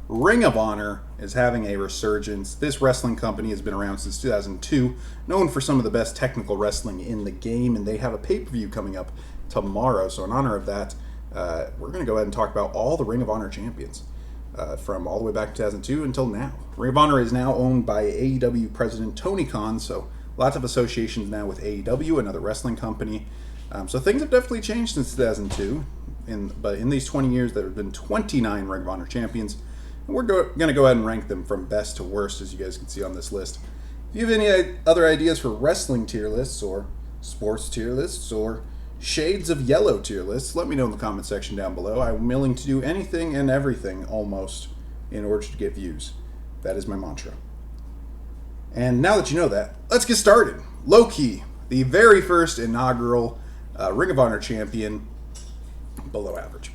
Ring of Honor is having a resurgence. This wrestling company has been around since 2002, known for some of the best technical wrestling in the game, and they have a pay-per-view coming up tomorrow. So in honor of that, we're going to go ahead and talk about all the Ring of Honor champions from all the way back to 2002 until now. Ring of Honor is now owned by AEW president Tony Khan, so lots of associations now with AEW, another wrestling company. So things have definitely changed since 2002. But in these 20 years, there have been 29 Ring of Honor champions. And we're going to go ahead and rank them from best to worst, as you guys can see on this list. If you have any other ideas for wrestling tier lists, or sports tier lists, or shades of yellow tier lists, let me know in the comment section down below. I'm willing to do anything and everything, almost, in order to get views. That is my mantra. And now that you know that, let's get started. Loki, the very first inaugural Ring of Honor champion, below average.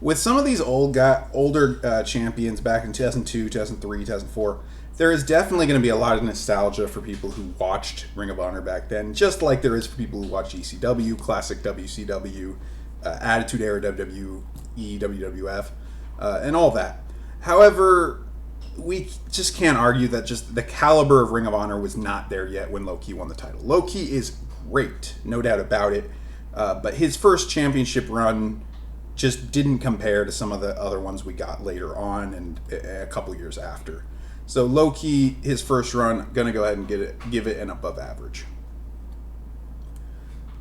With some of these older champions back in 2002, 2003, 2004, there is definitely going to be a lot of nostalgia for people who watched Ring of Honor back then, just like there is for people who watch ECW, classic WCW, Attitude Era WWE, WWF, and all that. However, we just can't argue that just the caliber of Ring of Honor was not there yet when Loki won the title. Loki is great, no doubt about it, but his first championship run just didn't compare to some of the other ones we got later on and a couple years after. So Loki, his first run, gonna go ahead and give it an above average.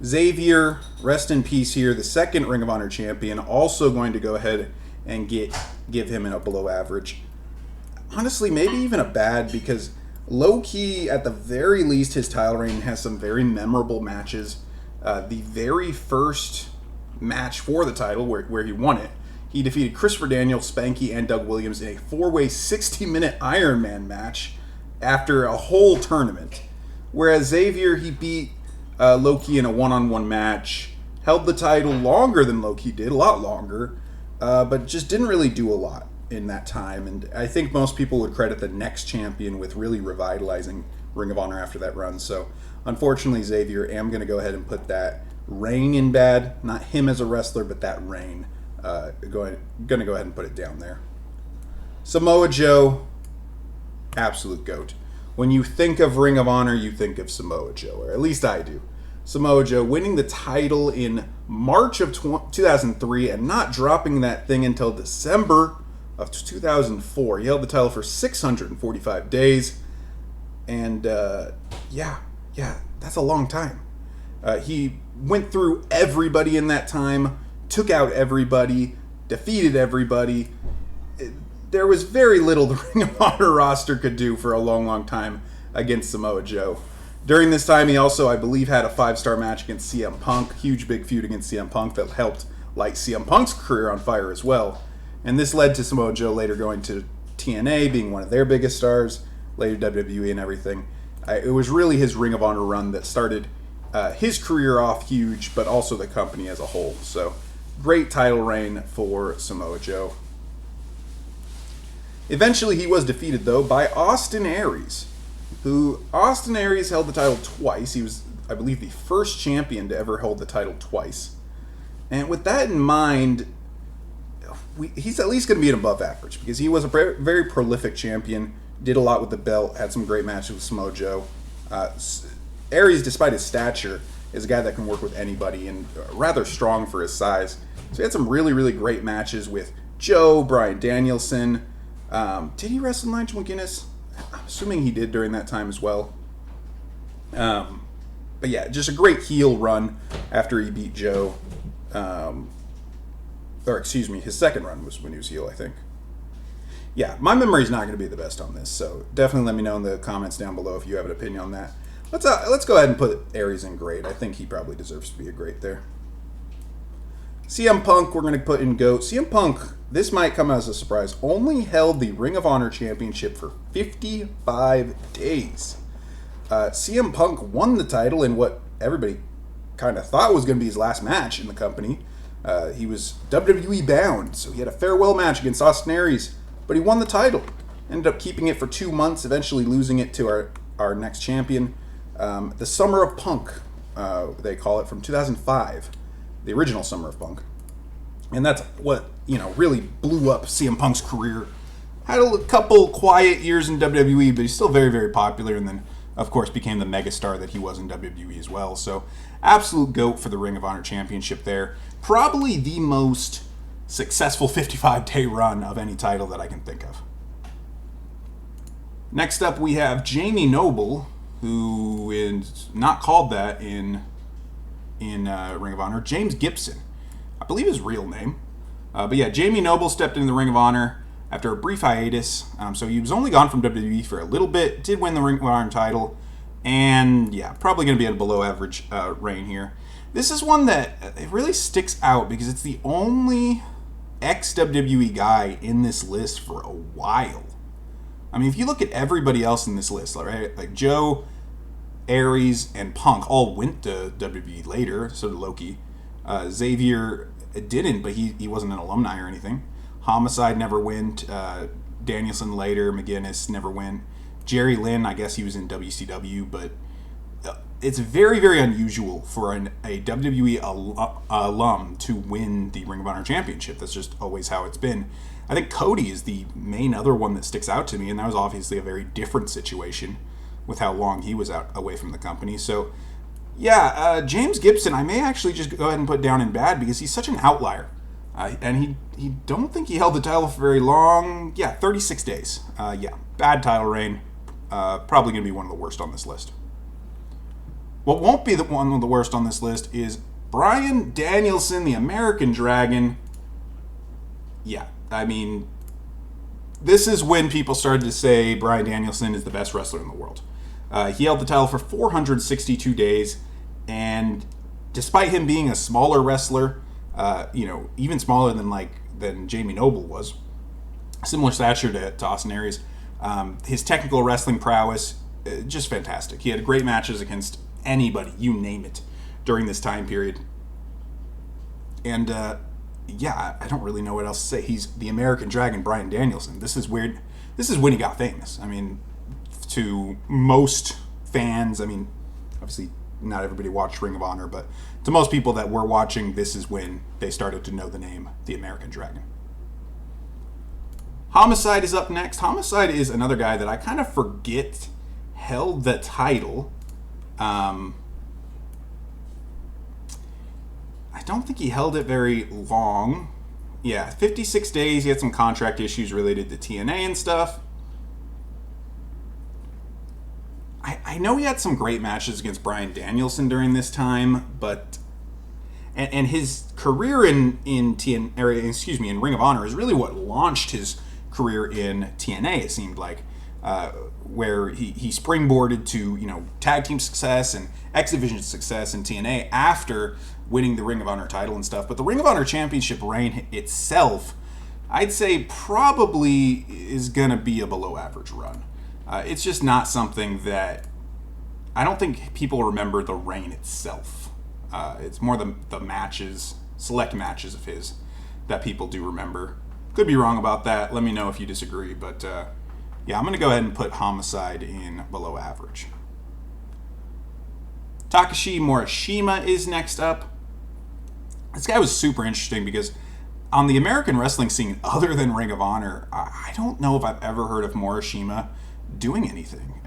Xavier, rest in peace here, the second Ring of Honor champion, also going to go ahead and give him a below average. Honestly, maybe even a bad, because low-key, at the very least, his title reign has some very memorable matches. The very first match for the title, where he won it, he defeated Christopher Daniels, Spanky, and Doug Williams in a 4-way 60-minute Iron Man match after a whole tournament. Whereas Xavier, he beat Loki in a one-on-one match, held the title longer than Loki did, a lot longer, but just didn't really do a lot in that time. And I think most people would credit the next champion with really revitalizing Ring of Honor after that run. So unfortunately, Xavier, I'm going to go ahead and put that reign in bad. Not him as a wrestler, but that reign. Going to go ahead and put it down there. Samoa Joe, absolute GOAT. When you think of Ring of Honor, you think of Samoa Joe, or at least I do. Samoa Joe winning the title in March of 2003 and not dropping that thing until December of 2004. He held the title for 645 days. And yeah, that's a long time. He went through everybody in that time, took out everybody, defeated everybody. There was very little the Ring of Honor roster could do for a long, long time against Samoa Joe. During this time, he also, I believe, had a 5-star match against CM Punk. Huge, big feud against CM Punk that helped light CM Punk's career on fire as well. And this led to Samoa Joe later going to TNA, being one of their biggest stars, later WWE and everything. It was really his Ring of Honor run that started his career off huge, but also the company as a whole. So, great title reign for Samoa Joe. Eventually, he was defeated, though, by Austin Aries, Austin Aries held the title twice. He was, I believe, the first champion to ever hold the title twice. And with that in mind, he's at least going to be an above average, because he was a very, very prolific champion, did a lot with the belt, had some great matches with Samoa Joe. Aries, despite his stature, is a guy that can work with anybody and rather strong for his size. So he had some really, really great matches with Joe, Bryan Danielson. Did he wrestle Nigel McIntyre? I'm assuming he did during that time as well. But yeah, just a great heel run after he beat Joe. Or excuse me, his second run was when he was heel, I think. Yeah, my memory's not going to be the best on this, so definitely let me know in the comments down below if you have an opinion on that. Let's go ahead and put Aries in grade. I think he probably deserves to be a great there. CM Punk, we're going to put in GOAT. CM Punk, this might come as a surprise, only held the Ring of Honor Championship for 55 days. CM Punk won the title in what everybody kind of thought was going to be his last match in the company. He was WWE bound, so he had a farewell match against Austin Aries, but he won the title. Ended up keeping it for 2 months, eventually losing it to our next champion. The Summer of Punk, they call it, from 2005. The original Summer of Punk. And that's what, really blew up CM Punk's career had a couple quiet years in WWE, but he's still very, very popular, and then, of course, became the megastar that he was in WWE as well. So, absolute GOAT for the Ring of Honor Championship there. Probably the most successful 55-day run of any title that I can think of. Next up, we have Jamie Noble, who is not called that in Ring of Honor. James Gibson, I believe his real name. But yeah, Jamie Noble stepped into the Ring of Honor after a brief hiatus. So he was only gone from WWE for a little bit, did win the Ring of Honor title, and yeah, probably going to be a below average reign here. This is one that it really sticks out because it's the only ex-WWE guy in this list for a while. I mean, if you look at everybody else in this list, right, like Joe, Aries, and Punk all went to WWE later, so did Loki. Xavier didn't, but he wasn't an alumni or anything. Homicide never went. Danielson later. McGuinness never went. Jerry Lynn, I guess he was in WCW, but it's very, very unusual for a WWE alum to win the Ring of Honor Championship. That's just always how it's been. I think Cody is the main other one that sticks out to me, and that was obviously a very different situation with how long he was out away from the company. So, yeah, James Gibson, I may actually just go ahead and put down in bad because he's such an outlier. And he don't think he held the title for very long. Yeah, 36 days. Yeah, bad title reign. Probably going to be one of the worst on this list. What won't be one of the worst on this list is Bryan Danielson, the American Dragon. Yeah, I mean, this is when people started to say Bryan Danielson is the best wrestler in the world. He held the title for 462 days, and despite him being a smaller wrestler, even smaller than Jamie Noble was, similar stature to Austin Aries, his technical wrestling prowess, just fantastic. He had great matches against anybody, you name it, during this time period. And yeah, I don't really know what else to say. He's the American Dragon, Bryan Danielson. This is weird. This is when he got famous. I mean, to most fans, I mean, obviously not everybody watched Ring of Honor, but to most people that were watching, this is when they started to know the name, the American Dragon. Homicide is up next. Homicide is another guy that I kind of forget held the title. I don't think he held it very long. Yeah, 56 days. He had some contract issues related to TNA and stuff. I know he had some great matches against Bryan Danielson during this time, but and his career in Ring of Honor is really what launched his career in TNA. It seemed like, where he springboarded to tag team success and X Division success in TNA after winning the Ring of Honor title and stuff. But the Ring of Honor Championship reign itself, I'd say probably is gonna be a below average run. It's just not something that I don't think people remember the reign itself. It's more the matches, select matches of his, that people do remember. Could be wrong about that. Let me know if you disagree. But yeah, I'm going to go ahead and put Homicide in below average. Takashimurashima is next up. This guy was super interesting because on the American wrestling scene, other than Ring of Honor, I don't know if I've ever heard of Morishima doing anything.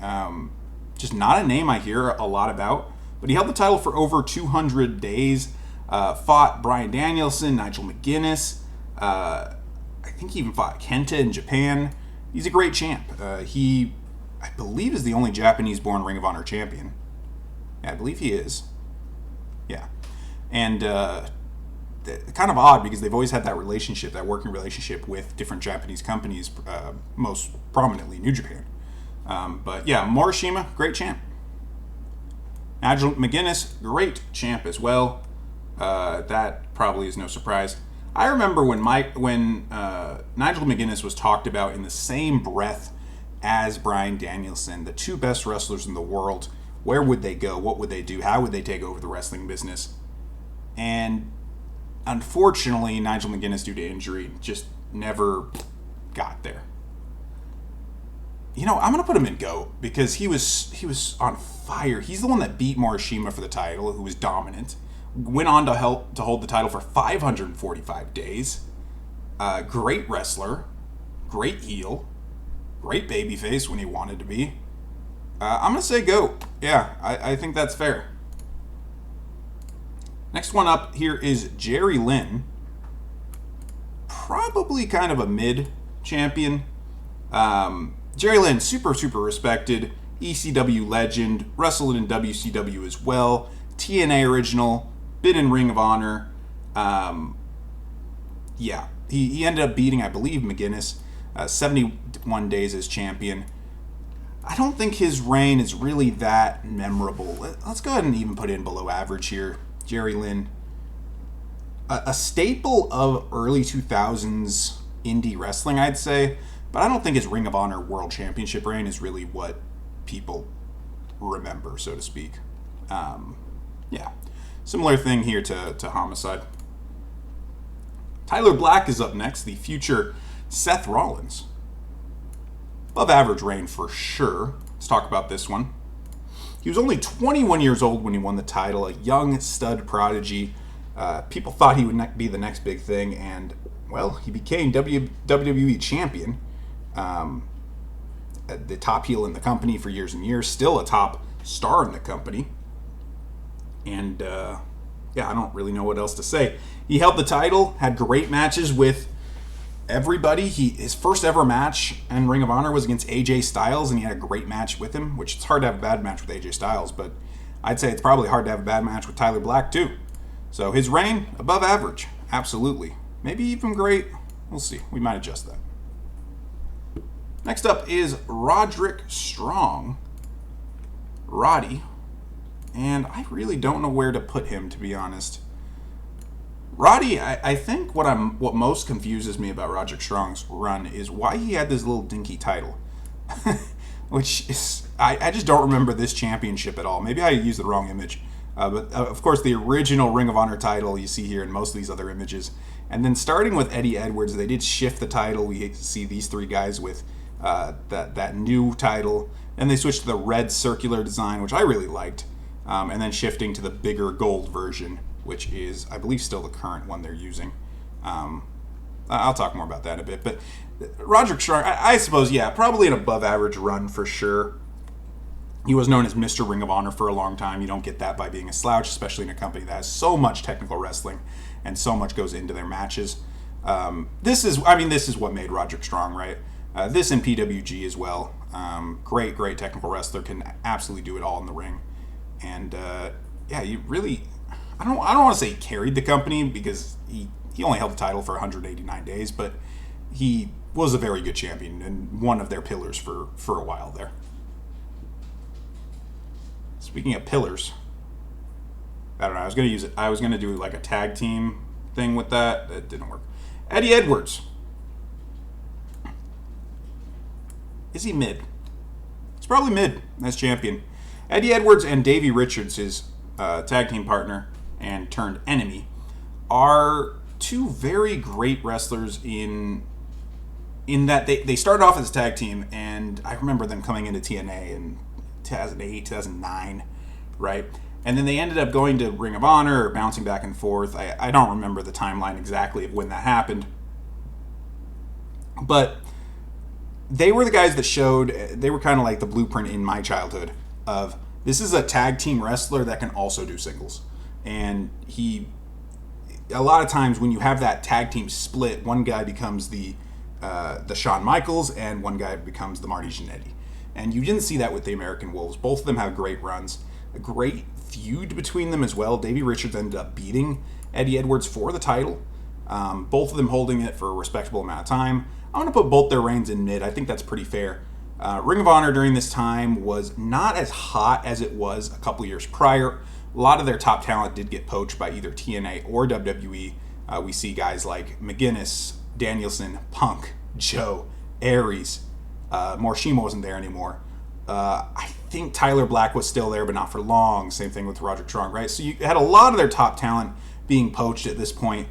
Just not a name I hear a lot about. But he held the title for over 200 days. Fought Bryan Danielson, Nigel McIntyre. I think he even fought Kenta in Japan. He's a great champ. He, I believe, is the only Japanese-born Ring of Honor champion. Yeah, I believe he is. Yeah. And kind of odd because they've always had that relationship, that working relationship with different Japanese companies, most prominently New Japan. But yeah, Morishima, great champ. Nigel McIntyre, great champ as well. That probably is no surprise. I remember when Nigel McIntyre was talked about in the same breath as Bryan Danielson, the two best wrestlers in the world. Where would they go? What would they do? How would they take over the wrestling business? And unfortunately, Nigel McIntyre, due to injury, just never got there. I'm going to put him in GOAT because he was on fire. He's the one that beat Morishima for the title, who was dominant. Went on to hold the title for 545 days. Great wrestler. great heel, great babyface when he wanted to be. I'm going to say GOAT. Yeah, I think that's fair. Next one up here is Jerry Lynn. Probably kind of a mid champion. Jerry Lynn, super respected. ECW legend. Wrestled in WCW as well. TNA original. Been in Ring of Honor. Yeah, he ended up beating, I believe, McGuinness. 71 days as champion. I don't think his reign is really that memorable. Let's go ahead and even put in below average here. Jerry Lynn. A staple of early 2000s indie wrestling, I'd say. But I don't think his Ring of Honor World Championship reign is really what people remember, so to speak. Yeah. Similar thing here to Homicide. Tyler Black is up next, the future Seth Rollins. Above average reign for sure. Let's talk about this one. He was only 21 years old when he won the title, a young stud prodigy. People thought he would be the next big thing, and, well, he became WWE champion. The top heel in the company for years and years, still a top star in the company. And, yeah, I don't really know what else to say. He held the title, had great matches with everybody. His first ever match in Ring of Honor was against AJ Styles, and he had a great match with him, which it's hard to have a bad match with AJ Styles, but I'd say it's probably hard to have a bad match with Tyler Black, too. So his reign, above average, absolutely. Maybe even great. We'll see. We might adjust that. Next up is Roderick Strong. Roddy. And I really don't know where to put him, to be honest. Roddy, I think what most confuses me about Roderick Strong's run is why he had this little dinky title. Which is, I just don't remember this championship at all. Maybe I used the wrong image. But of course, the original Ring of Honor title you see here in most of these other images. And then starting with Eddie Edwards, they did shift the title. We see these three guys with that new title. And they switched to the red circular design, which I really liked. And then shifting to the bigger gold version, which is, I believe, still the current one they're using. I'll talk more about that in a bit. But Roderick Strong, I suppose, yeah, probably an above average run for sure. He was known as Mr. Ring of Honor for a long time. You don't get that by being a slouch, especially in a company that has so much technical wrestling and so much goes into their matches. This is what made Roderick Strong, right? This and PWG as well. Great technical wrestler, can absolutely do it all in the ring. And yeah, you really, I don't want to say he carried the company because he only held the title for 189 days, but he was a very good champion and one of their pillars for a while there. Speaking of pillars, I don't know, I was gonna do like a tag team thing with that. It didn't work. Eddie Edwards. Is he mid? He's probably mid as champion. Eddie Edwards and Davey Richards, his tag team partner and turned enemy, are two very great wrestlers in that they started off as a tag team, and I remember them coming into TNA in 2008, 2009, right? And then they ended up going to Ring of Honor or bouncing back and forth. I don't remember the timeline exactly of when that happened. But they were the guys that showed, they were kind of like the blueprint in my childhood of, this is a tag team wrestler that can also do singles. And a lot of times when you have that tag team split, one guy becomes the Shawn Michaels and one guy becomes the Marty Jannetty. And you didn't see that with the American Wolves. Both of them have great runs. A great feud between them as well. Davey Richards ended up beating Eddie Edwards for the title. Both of them holding it for a respectable amount of time. I'm going to put both their reigns in mid. I think that's pretty fair. Ring of Honor during this time was not as hot as it was a couple years prior. A lot of their top talent did get poached by either TNA or WWE. We see guys like McGuinness, Danielson, Punk, Joe, Aries. Morishima wasn't there anymore. I think Tyler Black was still there, but not for long. Same thing with Roderick Strong, right? So you had a lot of their top talent being poached at this point.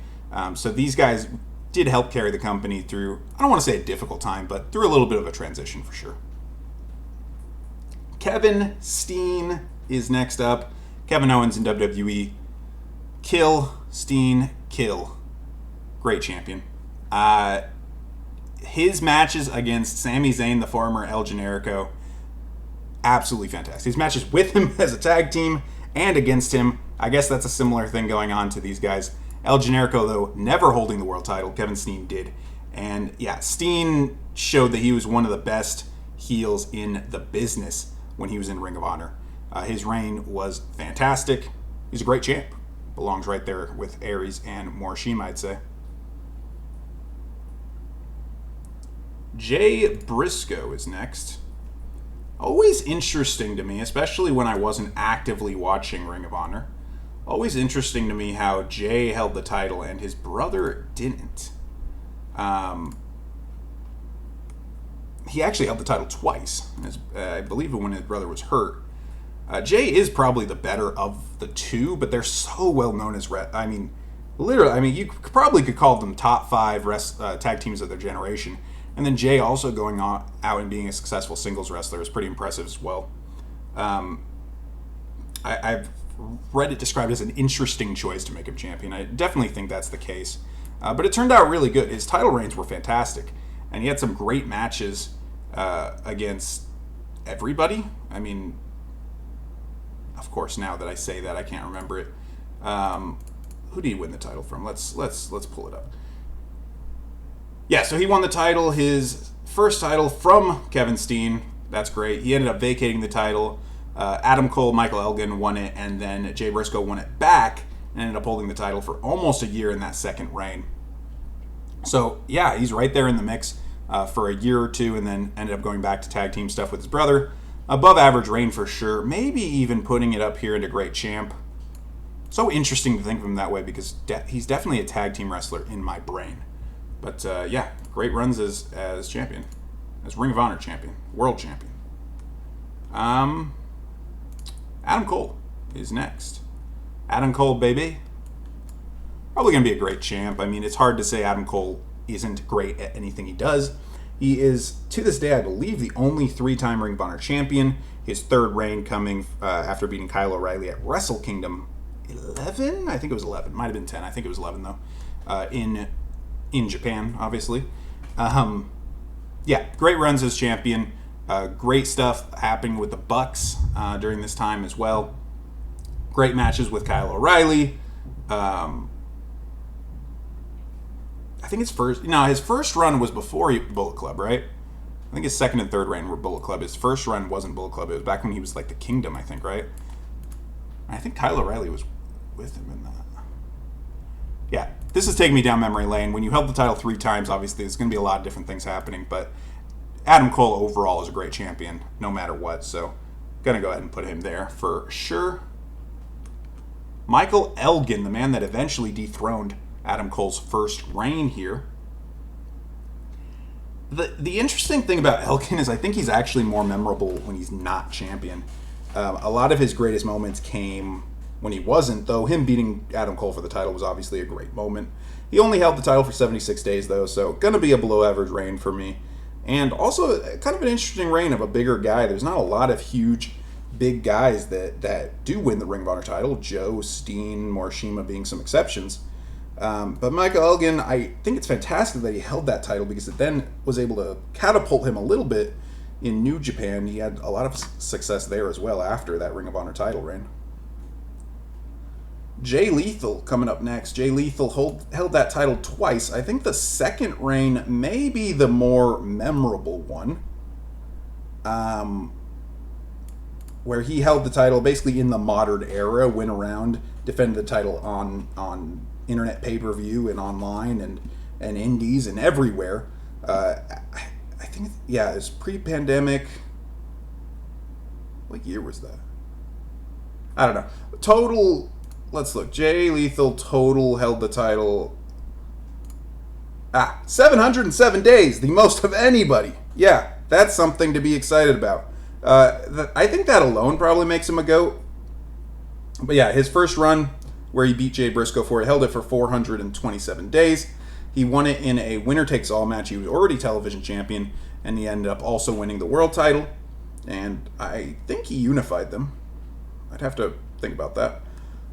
So these guys did help carry the company through, I don't want to say a difficult time, but through a little bit of a transition for sure. Kevin Steen is next up. Kevin Owens in WWE. Kill, Steen, kill. Great champion. his matches against Sami Zayn, the former El Generico, absolutely fantastic. His matches with him as a tag team and against him, I guess that's a similar thing going on to these guys. El Generico, though, never holding the world title. Kevin Steen did. And yeah, Steen showed that he was one of the best heels in the business when he was in Ring of Honor. His reign was fantastic. He's a great champ. Belongs right there with Aries and Morishima, I'd say. Jay Briscoe is next. Always interesting to me, especially when I wasn't actively watching Ring of Honor. Always interesting to me how Jay held the title and his brother didn't. He actually held the title twice, I believe when his brother was hurt. Jay is probably the better of the two, but they're so well known as literally, you probably could call them top 5 tag teams of their generation. And then Jay also going out and being a successful singles wrestler is pretty impressive as well. I've read it described as an interesting choice to make him champion. I definitely think that's the case. But it turned out really good. His title reigns were fantastic. And he had some great matches against everybody. I mean, of course, now that I say that, I can't remember it. Who did he win the title from? Let's pull it up. Yeah, so he won the title, his first title from Kevin Steen. That's great. He ended up vacating the title. Adam Cole, Michael Elgin won it, and then Jay Briscoe won it back and ended up holding the title for almost a year in that second reign. So, yeah, he's right there in the mix for a year or two, and then ended up going back to tag team stuff with his brother. Above average reign for sure. Maybe even putting it up here into great champ. So interesting to think of him that way because he's definitely a tag team wrestler in my brain. But yeah, great runs as champion, as Ring of Honor champion, world champion. Adam Cole is next. Adam Cole, baby. Probably going to be a great champ. I mean, it's hard to say Adam Cole isn't great at anything he does. He is, to this day, I believe, the only 3-time Ring of Honor champion. His third reign coming after beating Kyle O'Reilly at Wrestle Kingdom 11? I think it was 11. Might have been 10. I think it was 11, though. In Japan, obviously. Yeah, great runs as champion. Great stuff happening with the Bucks during this time as well. Great matches with Kyle O'Reilly. I think his first run was before Bullet Club, right? I think his second and third reign were Bullet Club. His first run wasn't Bullet Club. It was back when he was like the Kingdom, I think, right? I think Kyle O'Reilly was with him in that. Yeah, this is taking me down memory lane. When you held the title 3 times, obviously there's going to be a lot of different things happening, but Adam Cole overall is a great champion, no matter what, so going to go ahead and put him there for sure. Michael Elgin, the man that eventually dethroned Adam Cole's first reign here. The interesting thing about Elgin is I think he's actually more memorable when he's not champion. A lot of his greatest moments came when he wasn't, though him beating Adam Cole for the title was obviously a great moment. He only held the title for 76 days, though, so going to be a below-average reign for me. And also kind of an interesting reign of a bigger guy. There's not a lot of huge, big guys that do win the Ring of Honor title. Joe, Steen, Morishima being some exceptions. But Michael Elgin, I think it's fantastic that he held that title because it then was able to catapult him a little bit in New Japan. He had a lot of success there as well after that Ring of Honor title reign. Jay Lethal coming up next. Jay Lethal held that title twice. I think the second reign may be the more memorable one, where he held the title basically in the modern era, went around, defended the title on internet pay-per-view and online and indies and everywhere. I think, yeah, it's pre-pandemic. What year was that? I don't know. Total... Let's look. Jay Lethal total held the title 707 days, the most of anybody. Yeah, that's something to be excited about. I think that alone probably makes him a GOAT. But yeah, his first run where he beat Jay Briscoe for it, held it for 427 days. He won it in a winner-takes-all match. He was already television champion, and he ended up also winning the world title. And I think he unified them. I'd have to think about that.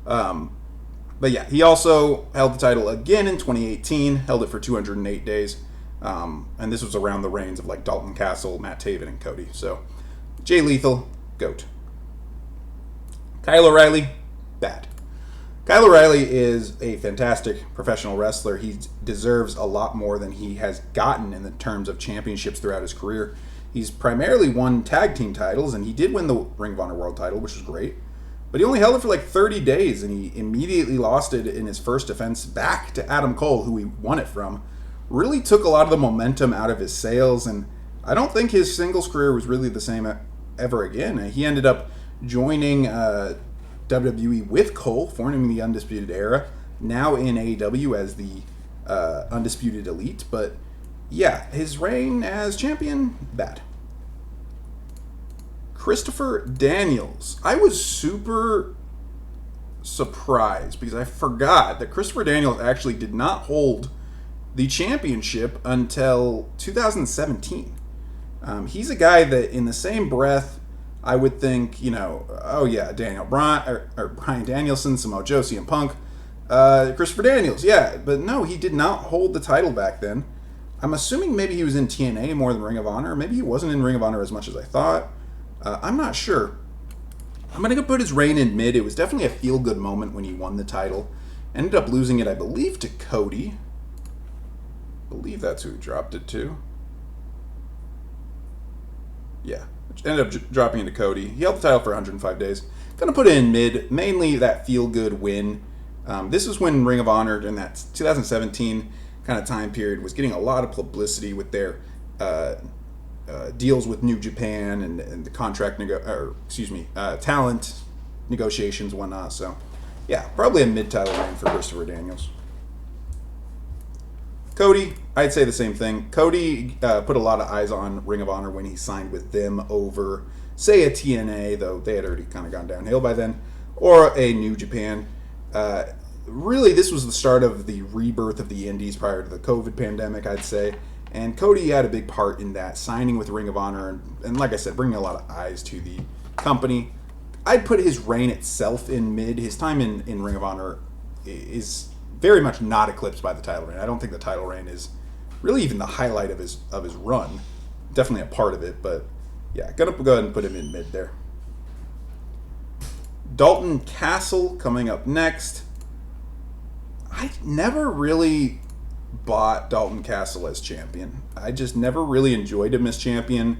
But yeah, he also held the title again in 2018, held it for 208 days. And this was around the reigns of like Dalton Castle, Matt Taven, and Cody. So Jay Lethal, GOAT. Kyle O'Reilly, bad. Kyle O'Reilly is a fantastic professional wrestler. He deserves a lot more than he has gotten in the terms of championships throughout his career. He's primarily won tag team titles, and he did win the Ring of Honor World title, which was great. But he only held it for like 30 days, and he immediately lost it in his first defense back to Adam Cole, who he won it from. Really took a lot of the momentum out of his sales, and I don't think his singles career was really the same ever again. He ended up joining WWE with Cole, forming the Undisputed Era, now in AEW as the Undisputed Elite. But yeah, his reign as champion, bad. Christopher Daniels. I was super surprised because I forgot that Christopher Daniels actually did not hold the championship until 2017. He's a guy that in the same breath, I would think, oh yeah, Bryan Danielson, Samoa Joe, CM Punk, Christopher Daniels, yeah. But no, he did not hold the title back then. I'm assuming maybe he was in TNA more than Ring of Honor. Maybe he wasn't in Ring of Honor as much as I thought. I'm not sure. I'm going to put his reign in mid. It was definitely a feel-good moment when he won the title. Ended up losing it, I believe, to Cody. I believe that's who he dropped it to. Yeah, which ended up dropping it to Cody. He held the title for 105 days. Going to put it in mid, mainly that feel-good win. This is when Ring of Honor, in that 2017 kind of time period, was getting a lot of publicity with their deals with New Japan and the contract talent negotiations and whatnot. So, yeah, probably a mid-title reign for Christopher Daniels. Cody, I'd say the same thing. Cody put a lot of eyes on Ring of Honor when he signed with them over, say, a TNA, though they had already kind of gone downhill by then, or a New Japan. Really, this was the start of the rebirth of the indies prior to the COVID pandemic, I'd say. And Cody had a big part in that, signing with Ring of Honor, and like I said, bringing a lot of eyes to the company. I'd put his reign itself in mid. His time in Ring of Honor is very much not eclipsed by the title reign. I don't think the title reign is really even the highlight of his run. Definitely a part of it, but yeah, gonna go ahead and put him in mid there. Dalton Castle coming up next. I never really bought Dalton Castle as champion. I just never really enjoyed him as champion.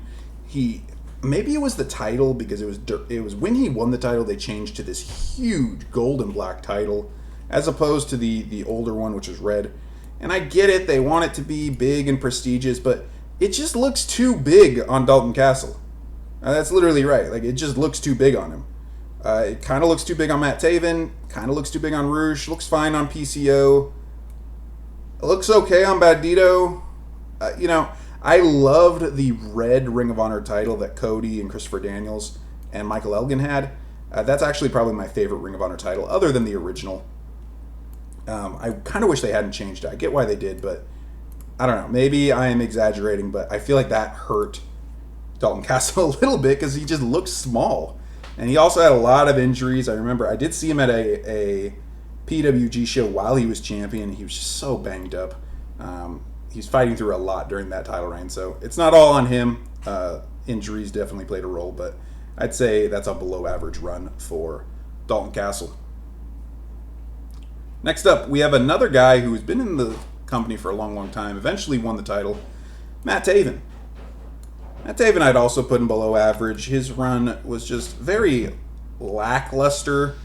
Maybe it was the title, because it was when he won the title they changed to this huge gold and black title as opposed to the older one, which was red. And I get it, they want it to be big and prestigious, but it just looks too big on Dalton Castle. That's literally right. Like, it just looks too big on him. It kind of looks too big on Matt Taven, kind of looks too big on ROH, looks fine on PCO. It looks okay on Bandito. I loved the red Ring of Honor title that Cody and Christopher Daniels and Michael Elgin had. That's actually probably my favorite Ring of Honor title, other than the original. I kind of wish they hadn't changed it. I get why they did, but I don't know. Maybe I am exaggerating, but I feel like that hurt Dalton Castle a little bit because he just looks small. And he also had a lot of injuries. I remember I did see him at a PWG show while he was champion. He was just so banged up. He's fighting through a lot during that title reign, so it's not all on him. Injuries definitely played a role, but I'd say that's a below average run for Dalton Castle. Next up, we have another guy who's been in the company for a long, long time, eventually won the title, Matt Taven. Matt Taven I'd also put in below average. His run was just very lackluster.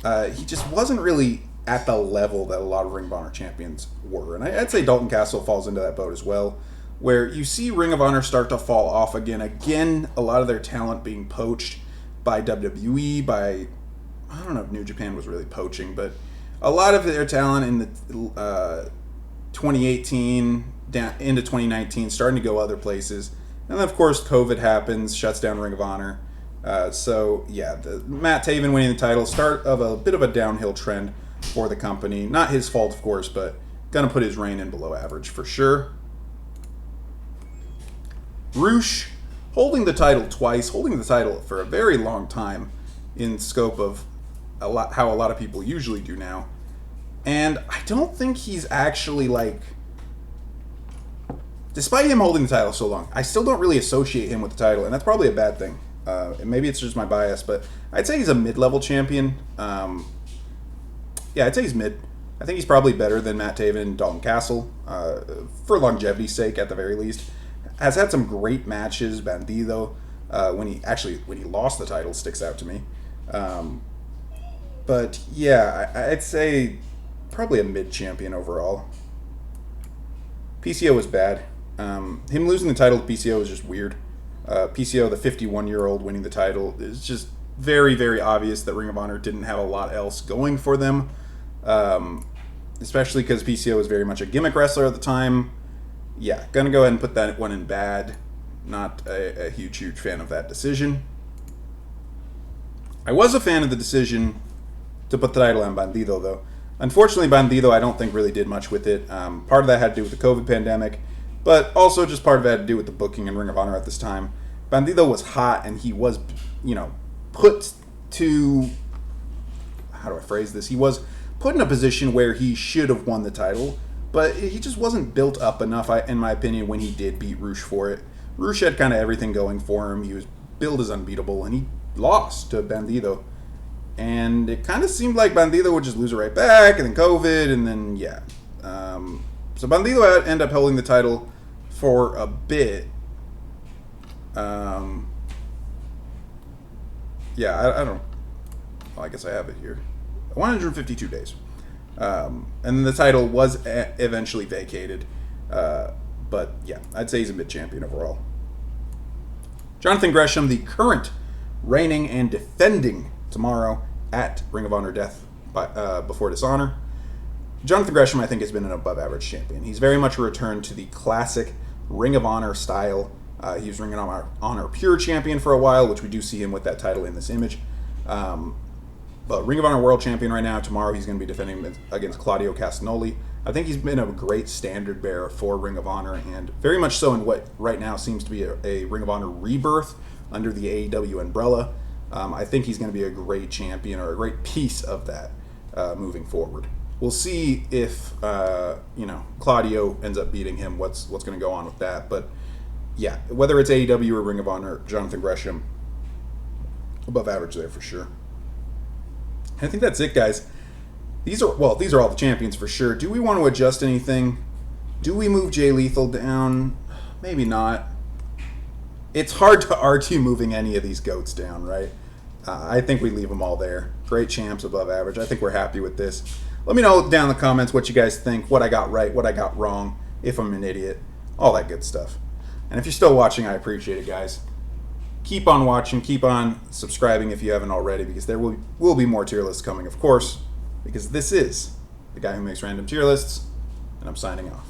He just wasn't really at the level that a lot of Ring of Honor champions were. And I'd say Dalton Castle falls into that boat as well, where you see Ring of Honor start to fall off again. Again, a lot of their talent being poached by WWE, I don't know if New Japan was really poaching, but a lot of their talent in the 2018 down into 2019 starting to go other places. And then, of course, COVID happens, shuts down Ring of Honor. So, yeah, Matt Taven winning the title, start of a bit of a downhill trend for the company. Not his fault, of course, but going to put his reign in below average for sure. ROH, holding the title twice, holding the title for a very long time in scope of how a lot of people usually do now. And I don't think he's actually, despite him holding the title so long, I still don't really associate him with the title, and that's probably a bad thing. Maybe it's just my bias, but I'd say he's a mid-level champion. Yeah, I'd say he's mid. I think he's probably better than Matt Taven and Dalton Castle, for longevity's sake, at the very least. Has had some great matches. Bandido, when he lost the title, sticks out to me. But yeah, I'd say probably a mid champion overall. PCO was bad. Him losing the title to PCO was just weird. PCO, the 51-year-old, winning the title, is just very, very obvious that Ring of Honor didn't have a lot else going for them. Especially because PCO was very much a gimmick wrestler at the time. Yeah, gonna go ahead and put that one in bad. Not a huge fan of that decision. I was a fan of the decision to put the title on Bandido, though. Unfortunately, Bandido, I don't think really did much with it. Part of that had to do with the COVID pandemic, but also just part of it had to do with the booking in Ring of Honor at this time. Bandido was hot, and he was, put to... How do I phrase this? He was put in a position where he should have won the title, but he just wasn't built up enough, in my opinion, when he did beat Rush for it. Rush had kind of everything going for him. He was billed as unbeatable, and he lost to Bandido. And it kind of seemed like Bandido would just lose it right back, and then COVID, and then, yeah. So Bandido ended up holding the title for a bit. Yeah, I don't... Well, I guess I have it here. 152 days. And then the title was eventually vacated. But, yeah, I'd say he's a mid-champion overall. Jonathan Gresham, the current reigning and defending tomorrow at Ring of Honor Death before Dishonor. Jonathan Gresham, I think, has been an above-average champion. He's very much a return to the classic Ring of Honor style. He was Ring of Honor Pure Champion for a while, which we do see him with that title in this image. But Ring of Honor World Champion right now. Tomorrow he's going to be defending against Claudio Castagnoli. I think he's been a great standard bearer for Ring of Honor, and very much so in what right now seems to be a Ring of Honor rebirth under the AEW umbrella. I think he's going to be a great champion, or a great piece of that moving forward. We'll see if Claudio ends up beating him. What's going to go on with that? But yeah, whether it's AEW or Ring of Honor, Jonathan Gresham above average there for sure. I think that's it, guys. These are all the champions for sure. Do we want to adjust anything? Do we move Jay Lethal down? Maybe not. It's hard to argue moving any of these goats down, right? I think we leave them all there. Great champs, above average. I think we're happy with this. Let me know down in the comments what you guys think, what I got right, what I got wrong, if I'm an idiot, all that good stuff. And if you're still watching, I appreciate it, guys. Keep on watching, keep on subscribing if you haven't already, because there will be more tier lists coming, of course, because this is the guy who makes random tier lists, and I'm signing off.